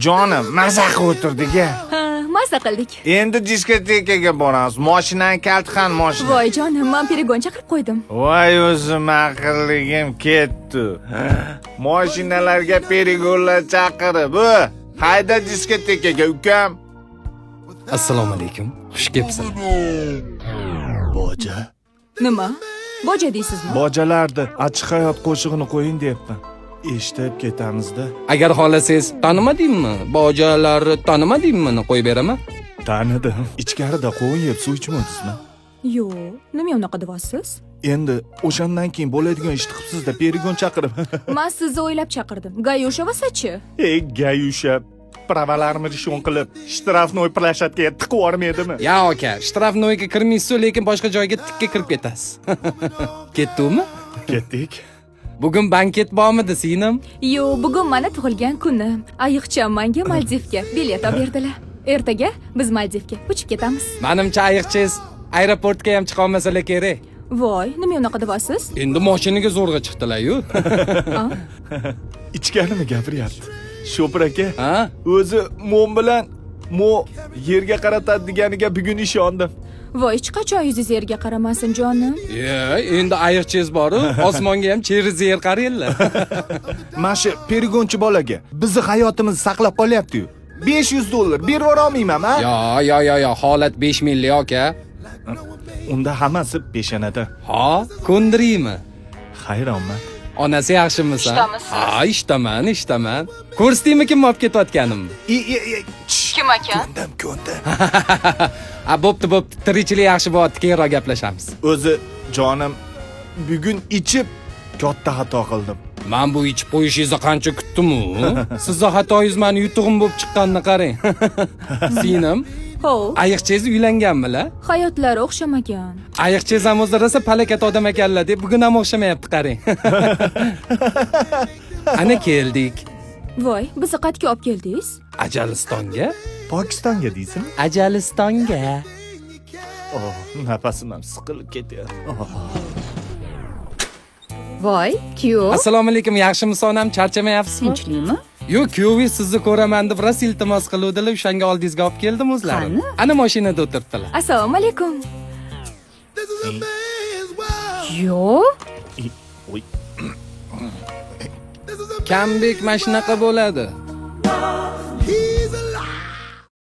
Jonim, maza qilib o'tirdik-a. Ha, maza qildik. Endi diskotekaga boramiz. Mashinang kalti qani mashina? Voy jonim, men perigon chaqirib qo'ydim. Voy o'zim aqlligim ketdi. Mashinalarga perigonlar chaqirib, hayda diskotekaga ukam. Assalomu alaykum. Xush kelibsiz. Boja. Nima? Boja deysizmi? Bojalarni Achchiq hayot qo'shig'ini qo'ying deyapman. Eshitib ketamiz-da. Agar xohlasangiz tanimadingmi? Bojalarni tanimadingmi? Qo'yib beraman. Tanidim. Ichkarida qovun yeb suv ichmadingizmi? Yo'q, nima unaqa deyapsiz? Endi o'shandan keyin bo'ladigan ishni qilibsiz-da, perigon chaqirib. Men sizni o'ylab chaqirdim. Gayusha va sachi. Ey, Gayusha, pravalarni rishon qilib, shtrafnoy plashatga tiqib yubormaydimi? Ya aka, shtrafnoyga kirmaysiz, lekin boshqa joyga tikka kirib ketasiz. Ketdingmi? Ketdik. Bugun banket bormidi, singlim? Yo'q, bugun meni tug'ilgan kunim. Ayiqcham menga Maldivga bilet olib berdilar. Ertaga biz Maldivga uchib ketamiz. Menimcha ayiqchangiz aeroportga ham chiqa olmasalar kerak. Voy, nima unaqa deyapsiz? Endi mashinaga zo'rg'a chiqdilar-yu. Ichganimi gapiryapti? Shopir aka. Ha? O'zi Mon bilan yerga qaratadi deganiga bugun ishondim. Voy, hech qachon yuzingiz yerga qaramasin jonim. Endi ayiqchangiz bor-ku, osmonga ham cheriz yer qaraylar. Mana perigonchi bolaga bizni hayotimizni saqlab qolyapti-yu. $500 berib olmayman, ha? Yo, holat 5 million aka. Unda hammasi peshanada. Ha, ko'ndiraymi? Hayronman. Onasi yaxshimisiz? Ishtamisiz? Ha, ishtaman. Ko'rsatdingmi kim olib ketayotganimni? Kim ekan? Ko'ndim. Bo'pti, tirikchilik yaxshi bo'lyapti, keyinroq gaplashamiz. O'zi jonim, bugun ichib katta xato qildim. Men bu ichib qo'yishingizni qancha kutdim-u. Sizning xatoyingiz meni yutug'im bo'lib chiqqanini qarang. Singlim, Ho, ayiqchangiz uylanganmi-la? hayotlari o'xshamagan. Ayiqchangiz ham o'zi rosa palakat odam ekanlar deb bugun ham o'xshamayapti, qarang. Ana keldik. Voy, bizni qayerga olib keldingiz? Ajalistonga? Pokistonga deysizmi? Ajalistonga. Nafasim ham siqilib ketyapti. Voy, kuyov. Assalomu alaykum, yaxshimisiz onam? Charchamayapsizmi? Tinchlikmi? Yo'q, kuyovingiz sizni ko'raman deb rosa iltimos qiluvdilar, o'shanga oldingizga olib keldim o'zlari. Qani? Ana mashinada o'tiribdilar. Assalomu alaykum. Yo'q. Oy. Kambek mana shunaqa bo'ladi.